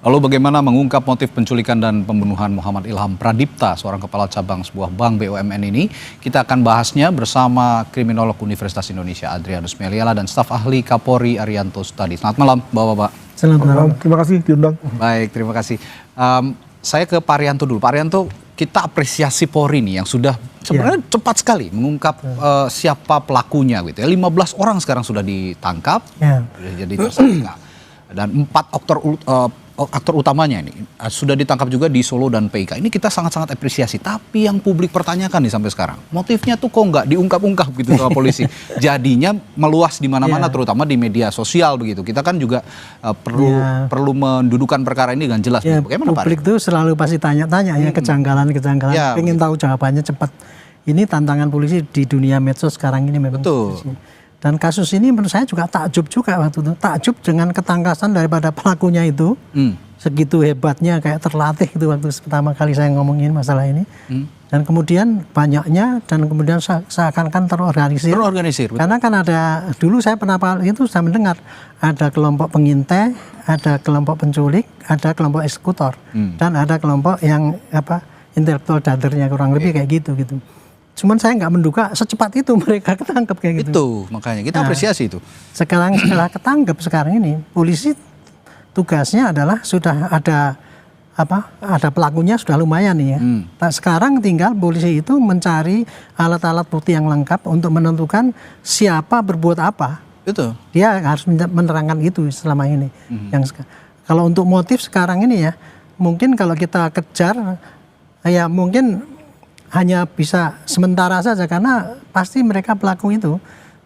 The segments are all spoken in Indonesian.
Lalu bagaimana mengungkap motif penculikan dan pembunuhan Muhammad Ilham Pradipta, seorang kepala cabang sebuah bank BUMN ini? Kita akan bahasnya bersama kriminolog Universitas Indonesia Adrianus Meliala dan staf ahli Kapolri Arianto Sutadi. Selamat malam, Bapak-bapak. Selamat malam. Terima kasih diundang. Baik, terima kasih. Saya ke Pak Arianto dulu. Pak Arianto, kita apresiasi Polri nih yang sudah sebenarnya cepat sekali mengungkap siapa pelakunya gitu ya. 15 orang sekarang sudah ditangkap, sudah jadi tersangka. Dan 4 aktor utamanya ini sudah ditangkap juga di Solo dan PIK. Ini kita sangat-sangat apresiasi. Tapi yang publik pertanyakan nih sampai sekarang, motifnya tuh kok nggak diungkap-ungkap gitu sama polisi. Jadinya meluas di mana-mana, terutama di media sosial begitu. Kita kan juga perlu mendudukan perkara ini dengan jelas. Bagaimana Pak? Publik tuh selalu pasti tanya-tanya ya kejanggalan-kejanggalan. Pengen tahu jawabannya cepat. Ini tantangan polisi di dunia medsos sekarang ini memang. Betul. Dan kasus ini menurut saya juga takjub juga waktu itu. Takjub dengan ketangkasan daripada pelakunya itu. Segitu hebatnya kayak terlatih itu waktu pertama kali saya ngomongin masalah ini. Dan kemudian banyaknya dan kemudian seakan-akan terorganisir. Betul. Karena kan ada, dulu saya pernah itu saya mendengar. Ada kelompok pengintai, ada kelompok penculik, ada kelompok eksekutor. Dan ada kelompok yang intelektual dadernya kurang lebih kayak gitu. Cuman saya nggak menduga secepat itu mereka ketangkep kayak gitu. Itu makanya kita apresiasi itu. Sekarang setelah ketangkep sekarang ini polisi tugasnya adalah sudah ada pelakunya sudah lumayan nih ya. Sekarang tinggal polisi itu mencari alat-alat bukti yang lengkap untuk menentukan siapa berbuat apa. Itu. Dia harus menerangkan itu selama ini. Kalau untuk motif sekarang ini ya, mungkin kalau kita kejar ya mungkin hanya bisa sementara saja karena pasti mereka pelaku itu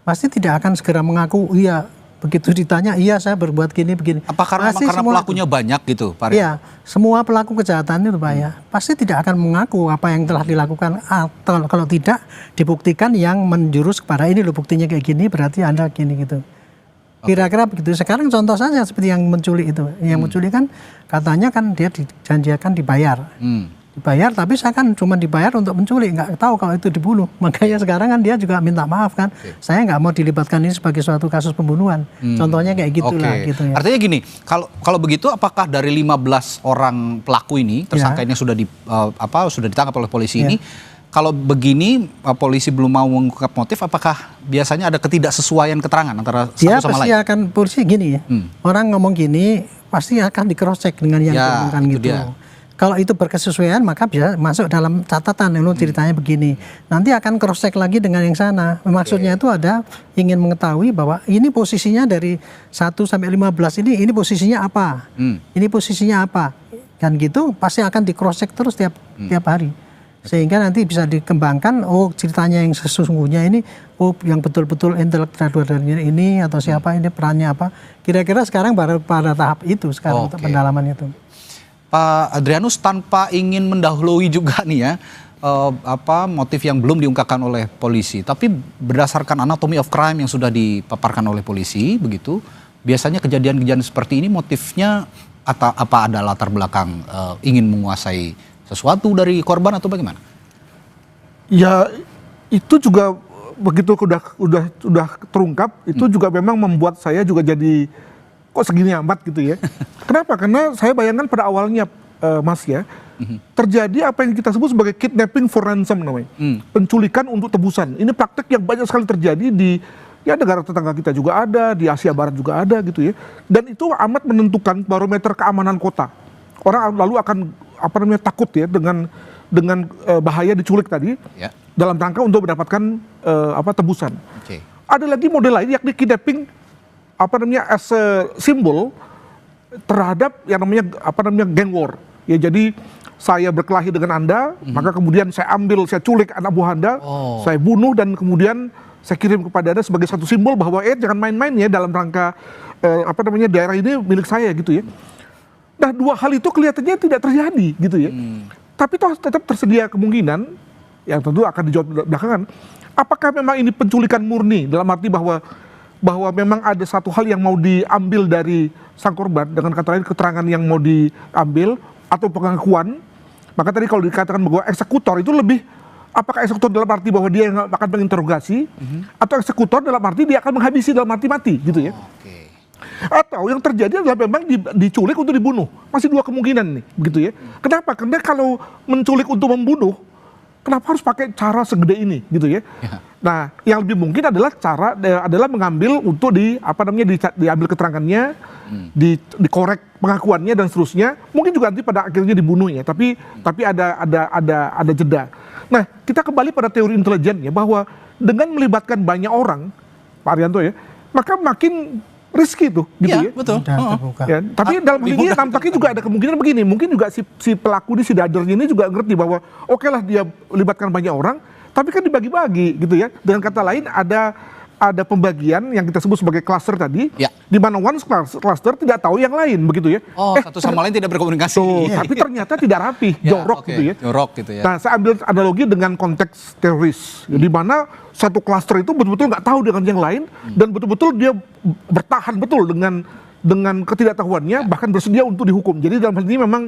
pasti tidak akan segera mengaku iya begitu ditanya iya saya berbuat gini begini. Apa karena pelakunya banyak gitu Pak? Iya, semua pelaku kejahatan itu Pak ya pasti tidak akan mengaku apa yang telah dilakukan atau kalau tidak dibuktikan yang menjurus kepada ini loh buktinya kayak gini berarti Anda gini gitu. Kira-kira begitu. Sekarang contoh saja seperti yang menculik itu. Yang menculik kan katanya kan dia dijanjikan dibayar. Dibayar tapi saya kan cuma dibayar untuk menculik, nggak tahu kalau itu dibunuh. Makanya sekarang kan dia juga minta maaf kan. Saya nggak mau dilibatkan ini sebagai suatu kasus pembunuhan. Contohnya kayak gitulah gitu ya. Artinya gini, kalau begitu apakah dari 15 orang pelaku ini tersangka ini sudah sudah ditangkap oleh polisi ini? Kalau begini polisi belum mau mengungkap motif, apakah biasanya ada ketidaksesuaian keterangan antara satu sama lain? Pasti akan polisi gini ya. Orang ngomong gini pasti akan di cross check dengan yang diomongkan gitu. Kalau itu berkesesuaian maka bisa masuk dalam catatan lu ceritanya begini. Nanti akan cross check lagi dengan yang sana. Maksudnya itu ada ingin mengetahui bahwa ini posisinya dari 1 sampai 15 ini posisinya apa? Ini posisinya apa? Kan gitu pasti akan di cross check terus tiap hari. Sehingga nanti bisa dikembangkan ceritanya yang sesungguhnya ini yang betul-betul intelektual ini atau siapa ini perannya apa. Kira-kira sekarang baru pada tahap itu sekarang untuk pendalaman itu. Pak Adrianus, tanpa ingin mendahului juga nih ya motif yang belum diungkapkan oleh polisi, tapi berdasarkan anatomy of crime yang sudah dipaparkan oleh polisi begitu, biasanya kejadian-kejadian seperti ini motifnya atau apa ada latar belakang ingin menguasai sesuatu dari korban atau bagaimana? Ya itu juga begitu udah terungkap itu juga memang membuat saya juga jadi kok segini amat gitu ya. Kenapa? Karena saya bayangkan pada awalnya Mas ya, terjadi apa yang kita sebut sebagai kidnapping for ransom namanya. Penculikan untuk tebusan. Ini praktek yang banyak sekali terjadi di negara tetangga kita juga ada, di Asia Barat juga ada gitu ya. Dan itu amat menentukan barometer keamanan kota. Orang lalu akan takut ya dengan bahaya diculik tadi dalam rangka untuk mendapatkan tebusan. Ada lagi model lain yakni kidnapping as a simbol terhadap yang namanya gang war. Ya jadi saya berkelahi dengan Anda, maka kemudian saya culik anak buah Anda, saya bunuh dan kemudian saya kirim kepada Anda sebagai satu simbol bahwa jangan main-main ya dalam rangka daerah ini milik saya gitu ya. Nah, dua hal itu kelihatannya tidak terjadi gitu ya. Tapi toh tetap tersedia kemungkinan yang tentu akan dijawab belakangan. Apakah memang ini penculikan murni dalam arti bahwa memang ada satu hal yang mau diambil dari sang korban, dengan kata lain keterangan yang mau diambil atau pengakuan. Maka tadi kalau dikatakan bahwa eksekutor itu lebih, apakah eksekutor dalam arti bahwa dia yang akan menginterogasi atau eksekutor dalam arti dia akan menghabisi dalam arti mati gitu ya. Atau yang terjadi adalah memang diculik untuk dibunuh. Masih dua kemungkinan nih, begitu ya. Kenapa? Karena kalau menculik untuk membunuh, kenapa harus pakai cara segede ini, gitu ya? Nah, yang lebih mungkin adalah adalah mengambil untuk diambil keterangannya, dikorek pengakuannya dan seterusnya. Mungkin juga nanti pada akhirnya dibunuh ya. Tapi ada jeda. Nah, kita kembali pada teori intelijen ya, bahwa dengan melibatkan banyak orang, Pak Arianto ya, maka makin risky tuh, gitu ya. Betul. Ya, tapi dalam hal ini nampaknya juga ada kemungkinan begini, mungkin juga si pelaku ini, si dadernya ini juga ngerti bahwa oke lah dia libatkan banyak orang, tapi kan dibagi-bagi gitu ya. Dengan kata lain ada pembagian yang kita sebut sebagai cluster tadi, di mana one cluster tidak tahu yang lain begitu ya. Satu sama lain tidak berkomunikasi. Tapi ternyata tidak rapi, jorok gitu ya. Jorok gitu ya. Nah, saya ambil analogi dengan konteks teroris, di mana satu cluster itu betul-betul nggak tahu dengan yang lain dan betul-betul dia bertahan betul dengan ketidaktahuannya, bahkan bersedia untuk dihukum. Jadi dalam hal ini memang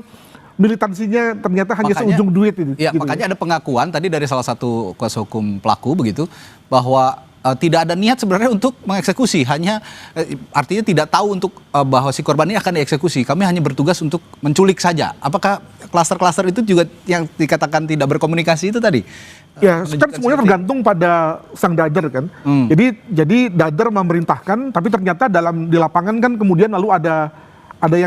militansinya ternyata hanya seujung duit ini. Ya, gitu makanya ada pengakuan tadi dari salah satu kuasa hukum pelaku begitu, bahwa tidak ada niat sebenarnya untuk mengeksekusi, hanya artinya tidak tahu untuk bahwa si korban ini akan dieksekusi. Kami hanya bertugas untuk menculik saja. Apakah klaster-klaster itu juga yang dikatakan tidak berkomunikasi itu tadi? Ya, kan semuanya tergantung pada sang dader kan. Jadi dader memerintahkan, tapi ternyata di lapangan kan kemudian lalu ada yang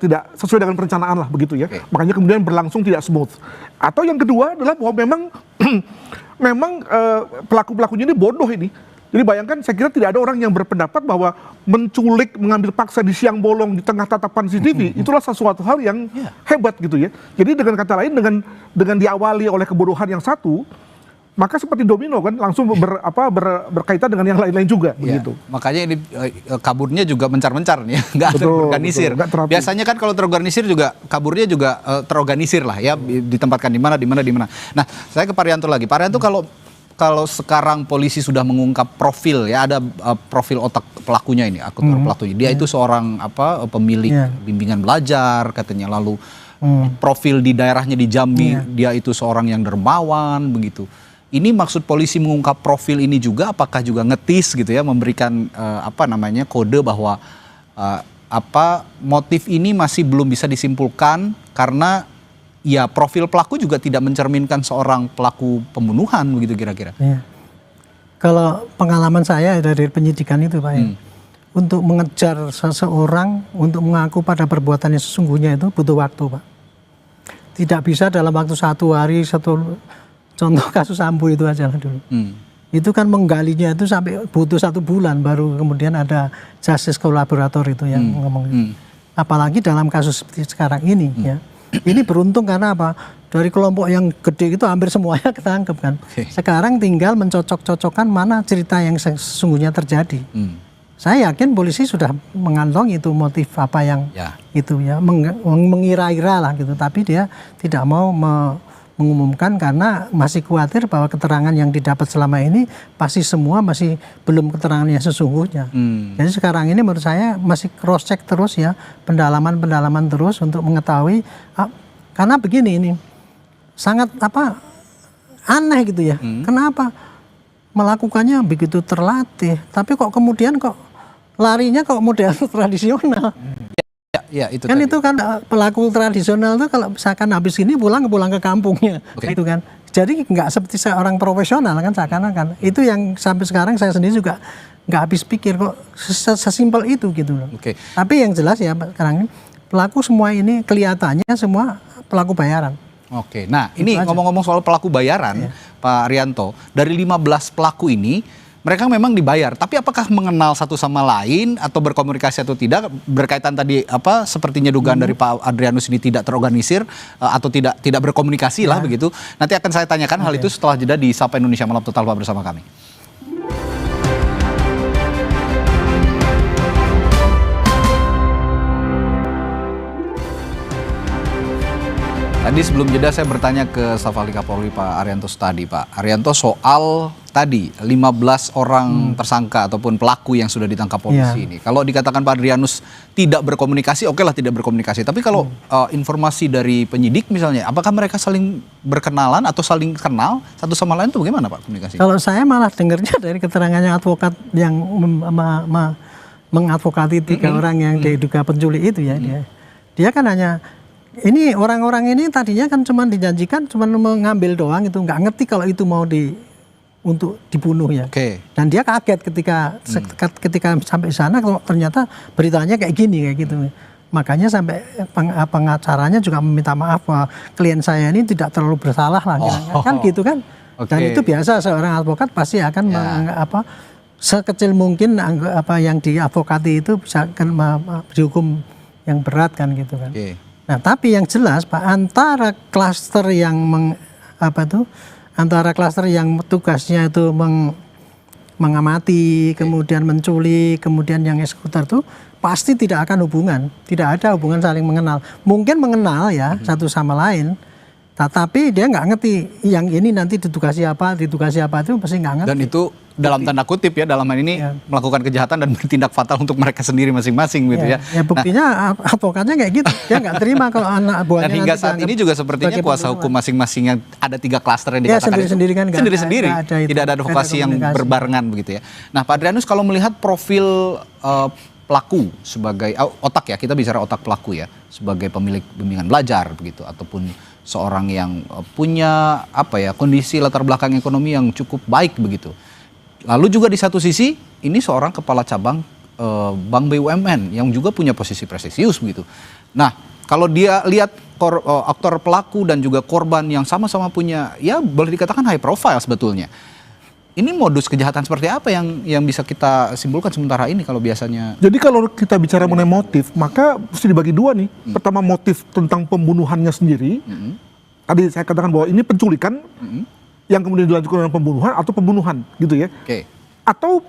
tidak sesuai dengan perencanaan lah begitu ya. Makanya kemudian berlangsung tidak smooth. Atau yang kedua adalah bahwa memang pelaku-pelakunya ini bodoh ini. Jadi bayangkan, saya kira tidak ada orang yang berpendapat bahwa menculik, mengambil paksa di siang bolong di tengah tatapan CCTV itulah sesuatu hal yang hebat gitu ya. Jadi dengan kata lain, dengan diawali oleh kebodohan yang satu, maka seperti domino kan langsung berkaitan dengan yang lain-lain juga begitu. Makanya ini kaburnya juga mencar-mencar nih, nggak terorganisir. Biasanya kan kalau terorganisir juga kaburnya juga terorganisir lah ya, ditempatkan di mana. Nah, saya ke Pak Arianto lagi. Pak Arianto, kalau sekarang polisi sudah mengungkap profil ya, ada profil otak pelakunya ini, aktor pelakunya. Dia itu seorang pemilik bimbingan belajar katanya, lalu profil di daerahnya di Jambi, dia itu seorang yang dermawan begitu. Ini maksud polisi mengungkap profil ini juga, apakah juga ngetis gitu ya, memberikan kode bahwa motif ini masih belum bisa disimpulkan karena ya profil pelaku juga tidak mencerminkan seorang pelaku pembunuhan begitu kira-kira. Kalau pengalaman saya dari penyidikan itu Pak ya, untuk mengejar seseorang untuk mengaku pada perbuatannya sesungguhnya itu butuh waktu Pak. Tidak bisa dalam waktu 1 hari, contoh kasus Sambo itu aja lah dulu. Itu kan menggalinya itu sampai butuh 1 bulan baru kemudian ada justice kolaborator itu yang ngomong. Apalagi dalam kasus seperti sekarang ini ya. Ini beruntung karena apa? Dari kelompok yang gede itu hampir semuanya ketangkep kan. Sekarang tinggal mencocok-cocokkan mana cerita yang sesungguhnya terjadi. Saya yakin polisi sudah mengantongi itu motif apa yang itu ya, mengira-ira lah gitu. Tapi dia tidak mau mengumumkan karena masih khawatir bahwa keterangan yang didapat selama ini pasti semua masih belum keterangan yang sesungguhnya. Jadi sekarang ini menurut saya masih cross check terus ya, pendalaman terus untuk mengetahui karena begini ini sangat aneh gitu ya. Kenapa melakukannya begitu terlatih tapi kok kemudian larinya model tradisional. Itu kan tadi. Itu kan pelaku tradisional tuh kalau misalkan habis ini pulang ke kampungnya, itu kan. Jadi nggak seperti seorang profesional kan seakan-akan. Itu yang sampai sekarang saya sendiri juga nggak habis pikir kok sesimpel itu gitu loh. Tapi yang jelas ya sekarang ini pelaku semua ini kelihatannya semua pelaku bayaran. Nah ini ngomong-ngomong soal pelaku bayaran, Pak Arianto, dari 15 pelaku ini mereka memang dibayar, tapi apakah mengenal satu sama lain atau berkomunikasi atau tidak, berkaitan tadi sepertinya dugaan dari Pak Adrianus ini tidak terorganisir atau tidak berkomunikasi lah begitu. Nanti akan saya tanyakan hal itu setelah jeda di Sapa Indonesia Malam Total, Pak, bersama kami. Tadi sebelum jeda saya bertanya ke Staf Ahli Kapolri Pak Arianto tadi, Pak Arianto, soal tadi 15 orang tersangka ataupun pelaku yang sudah ditangkap polisi ini. Kalau dikatakan Pak Adrianus tidak berkomunikasi, oke lah tidak berkomunikasi. Tapi kalau informasi dari penyidik misalnya, apakah mereka saling berkenalan atau saling kenal satu sama lain itu bagaimana Pak komunikasi? Kalau saya malah dengarnya dari keterangannya advokat yang mengadvokati 3 orang yang diduga penculik itu ya. Dia kan hanya ini orang-orang ini tadinya kan cuma dijanjikan cuma mengambil doang itu, nggak ngerti kalau itu mau untuk dibunuh ya. Dan dia kaget ketika sampai sana kalau ternyata beritanya kayak gini kayak gitu. Makanya sampai pengacaranya juga meminta maaf bahwa klien saya ini tidak terlalu bersalah lah, kan gitu kan. Dan itu biasa seorang advokat pasti akan sekecil mungkin apa yang diadvokati itu bisa kan dihukum yang berat kan gitu kan. Nah, tapi yang jelas Pak, antara klaster yang antara klaster yang tugasnya itu mengamati, kemudian menculik, kemudian yang eksekutor itu pasti tidak akan hubungan, tidak ada hubungan saling mengenal. Mungkin mengenal ya satu sama lain, tetapi dia nggak ngerti yang ini nanti ditugasi apa itu pasti nggak ngerti. Dan itu dalam tanda kutip ya, dalam hal ini melakukan kejahatan dan bertindak fatal untuk mereka sendiri masing-masing gitu ya. Ya buktinya advokatnya kayak gitu, dia nggak terima kalau anak buahnya. Dan hingga saat ini juga sepertinya kuasa hukum masing-masing yang ada 3 klaster yang dikatakan sendiri-sendiri kan sendiri-sendiri, tidak ada advokasi yang berbarengan begitu ya. Nah, Pak Adrianus, kalau melihat profil pelaku sebagai otak ya, kita bicara otak pelaku ya, sebagai pemilik bimbingan belajar begitu, ataupun seorang yang punya kondisi latar belakang ekonomi yang cukup baik begitu. Lalu juga di satu sisi ini seorang kepala cabang Bank BUMN yang juga punya posisi prestisius begitu. Nah, kalau dia lihat aktor pelaku dan juga korban yang sama-sama punya, ya boleh dikatakan high profile sebetulnya. Ini modus kejahatan seperti apa yang bisa kita simpulkan sementara ini kalau biasanya? Jadi kalau kita bicara mengenai motif, maka mesti dibagi 2 nih. Pertama, motif tentang pembunuhannya sendiri. Tadi saya katakan bahwa ini penculikan yang kemudian dilanjutkan dengan pembunuhan atau pembunuhan gitu ya. Atau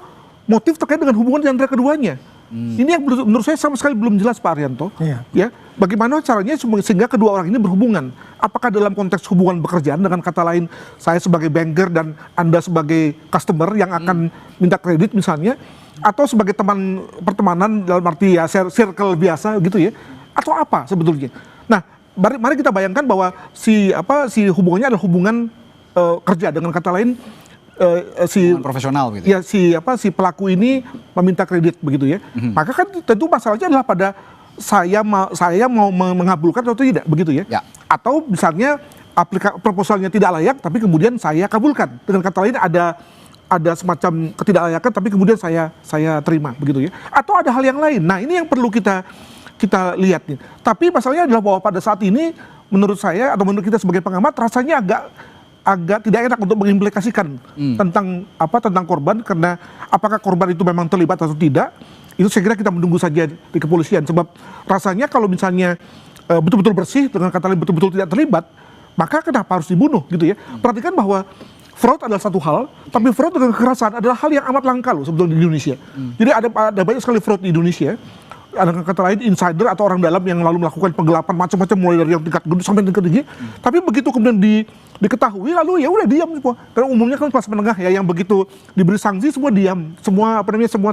motif terkait dengan hubungan di antara keduanya. Ini yang menurut saya sama sekali belum jelas Pak Arianto. Ya, bagaimana caranya sehingga kedua orang ini berhubungan? Apakah dalam konteks hubungan pekerjaan, dengan kata lain saya sebagai banker dan Anda sebagai customer yang akan minta kredit misalnya, atau sebagai teman pertemanan dalam arti ya circle biasa gitu ya, atau apa sebetulnya? Nah, mari kita bayangkan bahwa si hubungannya adalah hubungan kerja, dengan kata lain profesional gitu. Ya si pelaku ini meminta kredit begitu ya. Maka kan tentu masalahnya adalah pada saya mau mengabulkan atau tidak begitu ya. Atau misalnya proposalnya tidak layak tapi kemudian saya kabulkan. Dengan kata lain ada semacam ketidaklayakan tapi kemudian saya terima begitu ya. Atau ada hal yang lain. Nah, ini yang perlu kita lihat nih. Tapi masalahnya adalah bahwa pada saat ini menurut saya atau menurut kita sebagai pengamat rasanya agak tidak enak untuk mengimplikasikan tentang korban, karena apakah korban itu memang terlibat atau tidak, itu saya kira kita menunggu saja di kepolisian. Sebab rasanya kalau misalnya betul-betul bersih, dengan kata lain betul-betul tidak terlibat, maka kenapa harus dibunuh gitu ya. Perhatikan bahwa fraud adalah satu hal, tapi fraud dengan kekerasan adalah hal yang amat langka loh sebetulnya di Indonesia. Jadi ada banyak sekali fraud di Indonesia. Ada kata lain insider atau orang dalam yang lalu melakukan penggelapan macam-macam mulai dari yang tingkat gedung sampai tingkat tinggi. Tapi begitu kemudian diketahui lalu ya udah diam semua. Karena umumnya kan kelas menengah ya yang begitu diberi sanksi semua diam, semua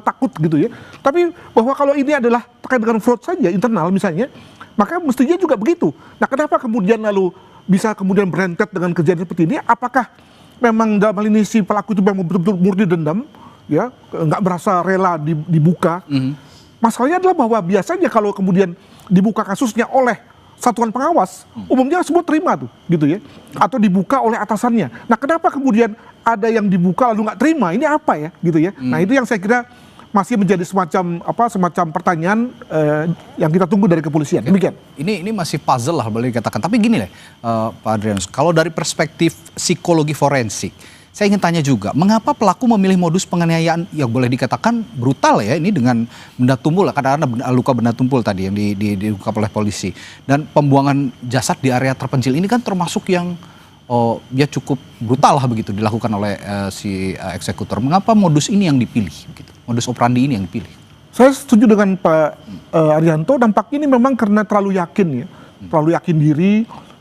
takut gitu ya. Tapi bahwa kalau ini adalah terkait dengan fraud saja internal misalnya, maka mestinya juga begitu. Nah, kenapa kemudian lalu bisa kemudian berentet dengan kejadian seperti ini? Apakah memang dalam hal ini si pelaku itu memang betul-betul murni dendam, ya nggak merasa rela dibuka? Masalahnya adalah bahwa biasanya kalau kemudian dibuka kasusnya oleh satuan pengawas, umumnya semua terima tuh, gitu ya. Atau dibuka oleh atasannya. Nah, kenapa kemudian ada yang dibuka lalu nggak terima? Ini apa ya, gitu ya. Nah, itu yang saya kira masih menjadi semacam pertanyaan yang kita tunggu dari kepolisian. Demikian. Ini masih puzzle lah boleh dikatakan. Tapi gini Pak Adrianus, kalau dari perspektif psikologi forensik, saya ingin tanya juga, mengapa pelaku memilih modus penganiayaan yang boleh dikatakan brutal ya, ini dengan benda tumpul, karena ada luka benda tumpul tadi yang diungkap oleh polisi. Dan pembuangan jasad di area terpencil ini kan termasuk yang ya cukup brutal lah begitu dilakukan oleh si eksekutor. Mengapa modus ini yang dipilih begitu? Modus operandi ini yang dipilih? Saya setuju dengan Pak Arianto, dampaknya ini memang karena terlalu yakin ya. Terlalu yakin diri,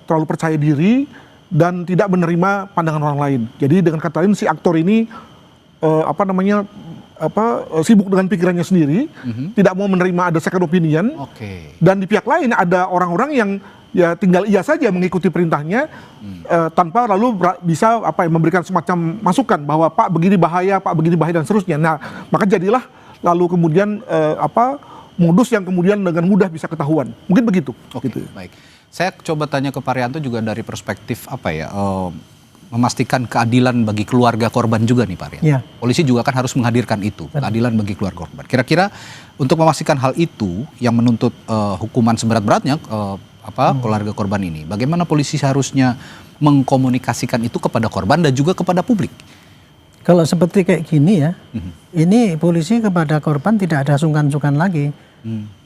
terlalu percaya diri, dan tidak menerima pandangan orang lain. Jadi dengan kata lain si aktor ini sibuk dengan pikirannya sendiri, tidak mau menerima ada second opinion. Dan di pihak lain ada orang-orang yang ya tinggal iya saja mengikuti perintahnya tanpa lalu bisa memberikan semacam masukan bahwa Pak begini bahaya dan seterusnya. Nah, maka jadilah lalu kemudian modus yang kemudian dengan mudah bisa ketahuan. Mungkin begitu. Oke, gitu. baik. Saya coba tanya ke Pak Rianto juga dari perspektif memastikan keadilan bagi keluarga korban juga nih Pak Rianto. Ya. Polisi juga kan harus menghadirkan itu, keadilan bagi keluarga korban. Kira-kira untuk memastikan hal itu yang menuntut hukuman seberat-beratnya keluarga korban ini, bagaimana polisi seharusnya mengkomunikasikan itu kepada korban dan juga kepada publik? Kalau seperti kayak gini ya, ini polisi kepada korban tidak ada sungkan-sungkan lagi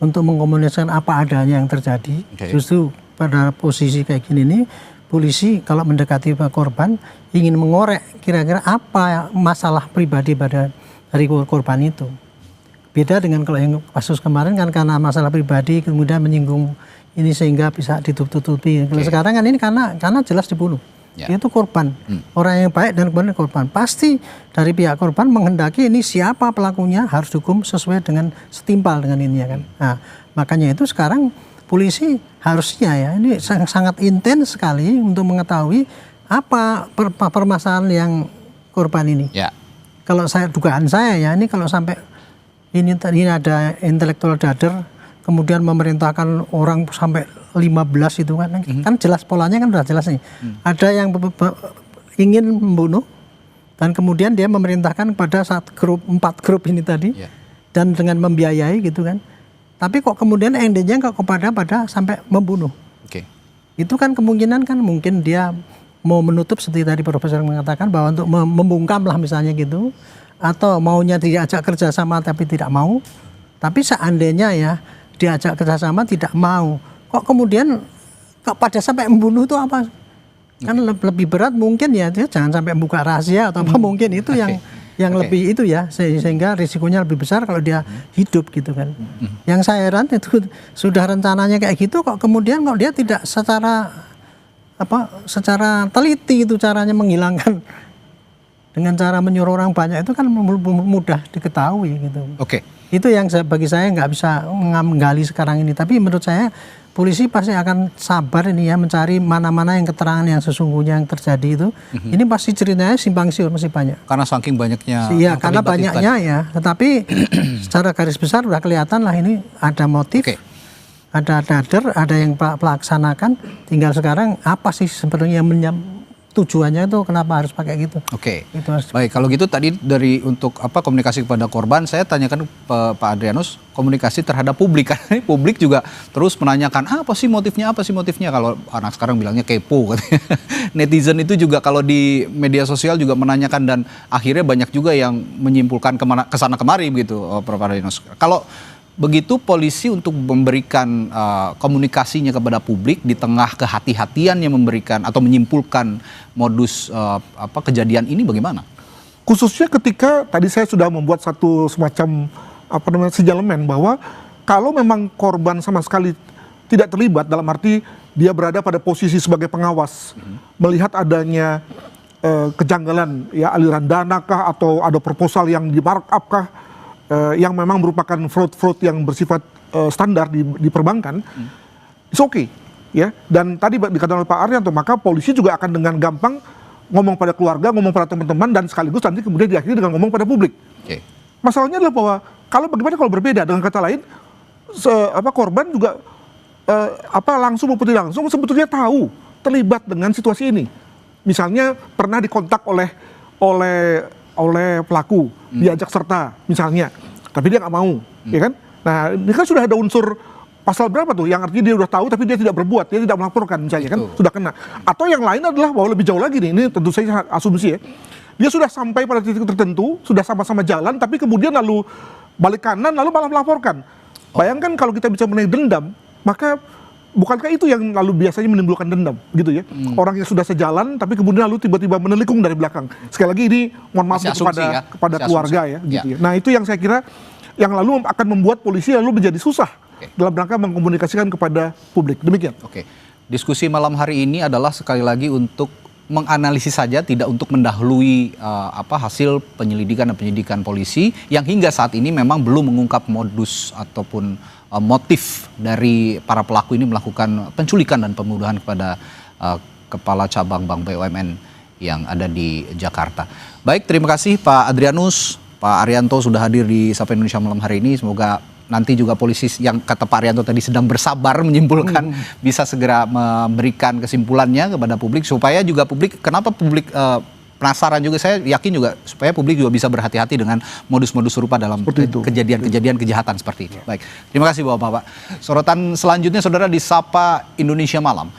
untuk mengkomunikasikan apa adanya yang terjadi. Justru pada posisi kayak gini nih, polisi kalau mendekati korban ingin mengorek kira-kira apa masalah pribadi dari korban itu. Beda dengan kalau yang kasus kemarin kan karena masalah pribadi kemudian menyinggung ini sehingga bisa ditutup-tutupi. Kalau sekarang kan ini karena jelas dibunuh. Ya. Itu korban, orang yang baik dan kemudian korban. Pasti dari pihak korban menghendaki ini siapa pelakunya harus dihukum sesuai dengan setimpal dengan ini ya kan. Nah, makanya itu sekarang polisi harusnya ya ini sangat intens sekali untuk mengetahui apa permasalahan yang korban ini. Ya. Kalau dugaan saya ya ini kalau sampai ini ada intelektual dader kemudian memerintahkan orang sampai 15 itu kan jelas polanya kan udah jelas nih. Ada yang ingin membunuh dan kemudian dia memerintahkan kepada 4 grup ini tadi dan dengan membiayai gitu kan. Tapi kok kemudian endingnya pada sampai membunuh. Itu kan kemungkinan kan mungkin dia mau menutup seperti tadi Profesor mengatakan bahwa untuk membungkam lah misalnya gitu, atau maunya diajak kerjasama tapi tidak mau. Tapi seandainya ya diajak kerjasama tidak mau, kok kemudian pada sampai membunuh itu apa? Kan lebih berat mungkin ya, dia jangan sampai membuka rahasia atau apa mungkin itu yang lebih itu ya, sehingga risikonya lebih besar kalau dia hidup gitu kan. Yang saya heran itu sudah rencananya kayak gitu kok kemudian kok dia tidak secara teliti itu caranya menghilangkan dengan cara menyuruh orang banyak itu kan mudah diketahui gitu. Itu yang bagi saya nggak bisa menggali sekarang ini. Tapi menurut saya polisi pasti akan sabar ini ya mencari mana-mana yang keterangan yang sesungguhnya yang terjadi itu. Ini pasti ceritanya simpang siur masih banyak. Karena saking banyaknya. Iya, karena banyaknya ya. Tetapi secara garis besar udah kelihatan lah ini ada motif, ada dader, ada yang pelaksanakan. Tinggal sekarang apa sih sebenarnya tujuannya itu kenapa harus pakai gitu? Itu baik, kalau gitu tadi dari untuk komunikasi kepada korban, saya tanyakan Pak Adrianus komunikasi terhadap publik kan. Publik juga terus menanyakan apa sih motifnya kalau anak sekarang bilangnya kepo katanya. Netizen itu juga kalau di media sosial juga menanyakan dan akhirnya banyak juga yang menyimpulkan kesana kemari begitu Pak Adrianus. Kalau begitu polisi untuk memberikan komunikasinya kepada publik di tengah kehati-hatian yang memberikan atau menyimpulkan modus kejadian ini bagaimana? Khususnya ketika tadi saya sudah membuat satu semacam sejalemen bahwa kalau memang korban sama sekali tidak terlibat dalam arti dia berada pada posisi sebagai pengawas, melihat adanya kejanggalan ya aliran dana kah atau ada proposal yang di markup kah, yang memang merupakan fraud yang bersifat standar di perbankan, it's okay, ya. Dan tadi dikatakan oleh Pak Arianto, maka polisi juga akan dengan gampang ngomong pada keluarga, ngomong pada teman-teman, dan sekaligus nanti kemudian diakhiri dengan ngomong pada publik. Masalahnya adalah bahwa bagaimana kalau berbeda, dengan kata lain, korban juga langsung maupun tidak langsung sebetulnya tahu terlibat dengan situasi ini. Misalnya pernah dikontak oleh pelaku, diajak serta misalnya, tapi dia nggak mau, ya kan? Nah, ini kan sudah ada unsur pasal berapa tuh, yang artinya dia udah tahu tapi dia tidak berbuat, dia tidak melaporkan misalnya kan, sudah kena. Atau yang lain adalah bahwa lebih jauh lagi nih, ini tentu saja asumsi ya, dia sudah sampai pada titik tertentu, sudah sama-sama jalan, tapi kemudian lalu balik kanan, lalu malah melaporkan. Bayangkan kalau kita bisa mengenai dendam, maka bukankah itu yang lalu biasanya menimbulkan dendam gitu ya? Orang yang sudah sejalan tapi kemudian lalu tiba-tiba menelikung dari belakang. Sekali lagi ini mohon maaf kepada keluarga ya, gitu ya. Nah, itu yang saya kira yang lalu akan membuat polisi lalu menjadi susah dalam rangka mengkomunikasikan kepada publik. Demikian. Diskusi malam hari ini adalah sekali lagi untuk menganalisis saja, tidak untuk mendahului hasil penyelidikan dan penyidikan polisi yang hingga saat ini memang belum mengungkap modus ataupun motif dari para pelaku ini melakukan penculikan dan pembunuhan kepada kepala cabang Bank BUMN yang ada di Jakarta. Baik, terima kasih Pak Adrianus, Pak Arianto sudah hadir di Sapa Indonesia Malam hari ini. Semoga nanti juga polisi yang kata Pak Arianto tadi sedang bersabar menyimpulkan bisa segera memberikan kesimpulannya kepada publik, supaya juga publik, kenapa publik penasaran juga, saya yakin juga supaya publik juga bisa berhati-hati dengan modus-modus serupa dalam kejadian-kejadian kejahatan seperti ini. Baik, terima kasih Bapak-Bapak. Sorotan selanjutnya saudara di Sapa Indonesia Malam.